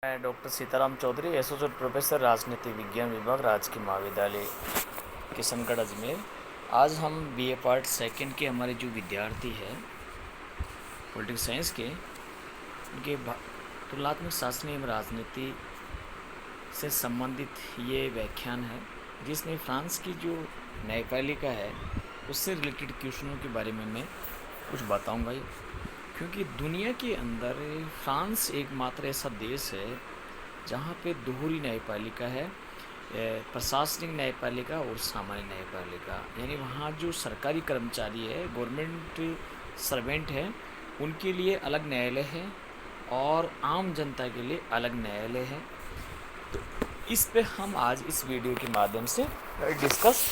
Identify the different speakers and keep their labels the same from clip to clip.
Speaker 1: मैं doctor Sitaram Chaudhary, associate professor राजनीति विज्ञान विभाग, राजकीय महाविद्यालय किशनगढ़, अजमेर। आज हम बीए पार्ट सेकंड के हमारे जो विद्यार्थी हैं पॉलिटिकल साइंस के, उनके तुलनात्मक शासनीय एवं राजनीति से संबंधित ये व्याख्यान है, जिसमें फ्रांस की जो न्यायपालिका है उससे रिलेटेड क्वेश्चनों के बारे में मैं कुछ बताऊंगा। क्योंकि दुनिया के अंदर फ्रांस एकमात्र ऐसा देश है जहाँ पे दोहरी न्यायपालिका है, प्रशासनिक न्यायपालिका और सामान्य न्यायपालिका। यानी वहाँ जो सरकारी कर्मचारी है, गवर्नमेंट सर्वेंट है, उनके लिए अलग न्यायालय है और आम जनता के लिए अलग न्यायालय है। तो इस पे हम आज इस वीडियो के माध्यम से डिस्कस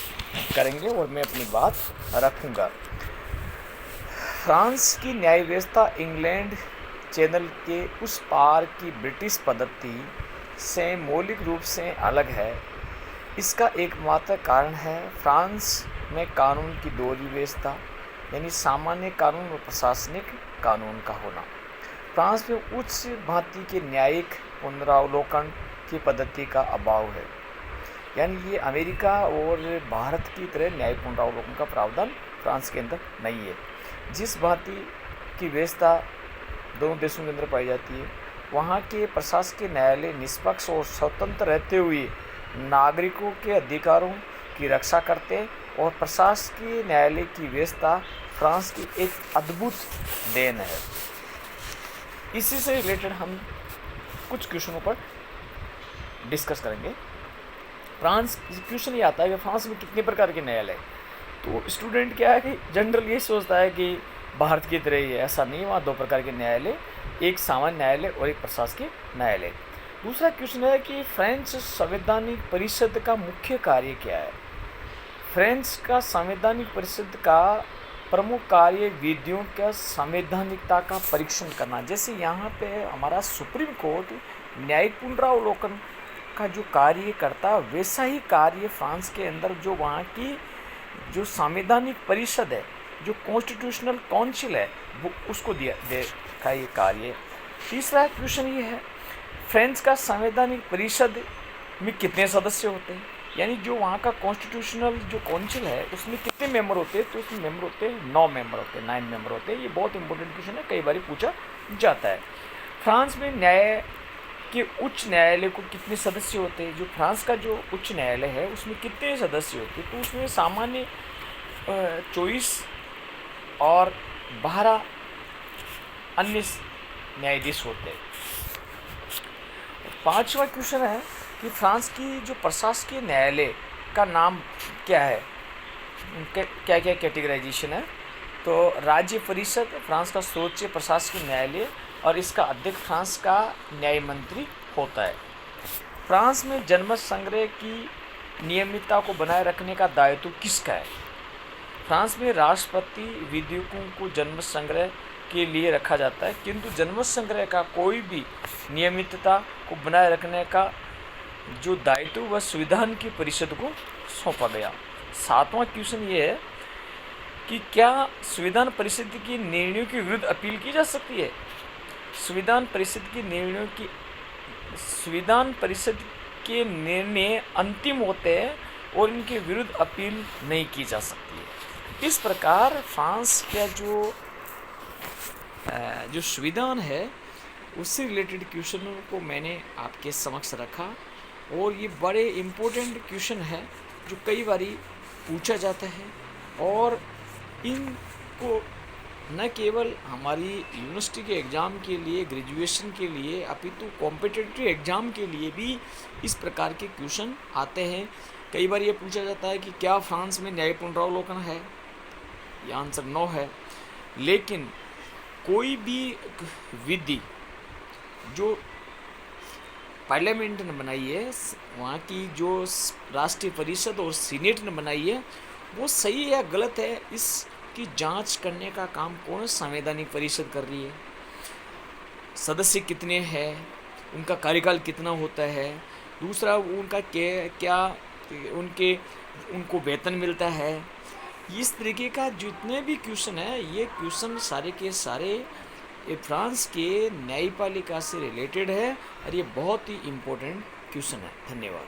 Speaker 1: करेंगे और मैं अपनी बात रखूँगा। फ्रांस की न्याय व्यवस्था इंग्लैंड चैनल के उस पार की ब्रिटिश पद्धति से मौलिक रूप से अलग है। इसका एकमात्र कारण है फ्रांस में कानून की दोहरी व्यवस्था, यानी सामान्य कानून और प्रशासनिक कानून का होना। फ्रांस में उच्च भांति के न्यायिक पुनरावलोकन की पद्धति का अभाव है। यानी ये अमेरिका और भारत की तरह न्याय पुनरावलोकन का प्रावधान फ्रांस के अंदर नहीं है। जिस भांति की व्यवस्था दोनों देशों के अंदर पाई जाती है, वहाँ के प्रशासकीय न्यायालय निष्पक्ष और स्वतंत्र रहते हुए नागरिकों के अधिकारों की रक्षा करते और प्रशासकीय न्यायालय की व्यवस्था फ्रांस की एक अद्भुत देन है। इसी से रिलेटेड हम कुछ क्वेश्चनों पर डिस्कस करेंगे। फ्रांस क्वेश्चन ये आता है कि फ्रांस में कितने प्रकार के न्यायालय। तो स्टूडेंट क्या है कि जनरल ये सोचता है कि भारत की तरह ही है, ऐसा नहीं है। वहाँ दो प्रकार के न्यायालय, एक सामान्य न्यायालय और एक प्रशासकीय न्यायालय। दूसरा क्वेश्चन है कि फ्रेंच संवैधानिक परिषद का मुख्य कार्य क्या है। फ्रेंच का संवैधानिक परिषद का प्रमुख कार्य विधियों का संवैधानिकता का परीक्षण करना। जैसे यहाँ पे हमारा सुप्रीम कोर्ट न्यायिक पुनरावलोकन का जो कार्य करता, वैसा ही कार्य फ्रांस के अंदर जो वहाँ की जो संवैधानिक परिषद है, जो कॉन्स्टिट्यूशनल काउंसिल है, वो उसको दे का ये कार्य। तीसरा क्वेश्चन ये है, फ्रांस का संवैधानिक परिषद में कितने सदस्य होते हैं। यानी जो वहाँ का कॉन्स्टिट्यूशनल जो काउंसिल है उसमें कितने मेंबर होते हैं। तो उसमें मेंबर होते हैं 9 मेंबर होते हैं, 9 मेंबर होते हैं। ये बहुत इंपॉर्टेंट क्वेश्चन है, कई बार पूछा जाता है। फ्रांस में न्याय के उच्च न्यायालय को कितने सदस्य होते हैं। जो फ्रांस का जो उच्च न्यायालय है उसमें कितने सदस्य होते हैं। तो उसमें सामान्य 24 और 12 अन्य न्यायाधीश होते हैं। पांचवा क्वेश्चन है कि फ्रांस की जो प्रशासकीय न्यायालय का नाम क्या है, क्या क्या कैटेगराइजेशन है। तो राज्य परिषद फ्रांस का सर्वोच्च प्रशासकीय न्यायालय और इसका अध्यक्ष फ्रांस का न्याय मंत्री होता है। फ्रांस में जनमत संग्रह की नियमितता को बनाए रखने का दायित्व किसका है। फ्रांस में राष्ट्रपति विधेयकों को जनमत संग्रह के लिए रखा जाता है, किंतु जनमत संग्रह का कोई भी नियमितता को बनाए रखने का जो दायित्व वह संविधान की परिषद को सौंपा गया। सातवां क्वेश्चन ये है कि क्या संविधान परिषद की निर्णयों के विरुद्ध अपील की जा सकती है। संविधान परिषद के निर्णय अंतिम होते हैं और इनके विरुद्ध अपील नहीं की जा सकती है। इस प्रकार फ्रांस का जो संविधान है उससे रिलेटेड क्वेश्चनों को मैंने आपके समक्ष रखा। और ये बड़े इम्पोर्टेंट क्वेश्चन है जो कई बार पूछा जाता है, और इनको न केवल हमारी यूनिवर्सिटी के एग्ज़ाम के लिए, ग्रेजुएशन के लिए, अपितु कॉम्पिटिटिव एग्ज़ाम के लिए भी इस प्रकार के क्वेश्चन आते हैं। कई बार ये पूछा जाता है कि क्या फ्रांस में न्याय पुनरावलोकन है। ये आंसर नो है। लेकिन कोई भी विधि जो पार्लियामेंट ने बनाई है, वहाँ की जो राष्ट्रीय परिषद और सीनेट ने बनाई है, वो सही है या गलत है, इसकी जांच करने का काम कौन संवैधानिक परिषद कर रही है। सदस्य कितने हैं, उनका कार्यकाल कितना होता है, दूसरा उनका क्या उनको वेतन मिलता है। इस तरीके का जितने भी क्वेश्चन है, ये क्वेश्चन सारे के सारे ये फ्रांस के न्यायपालिका से रिलेटेड है और ये बहुत ही इम्पोर्टेंट क्वेश्चन है। धन्यवाद।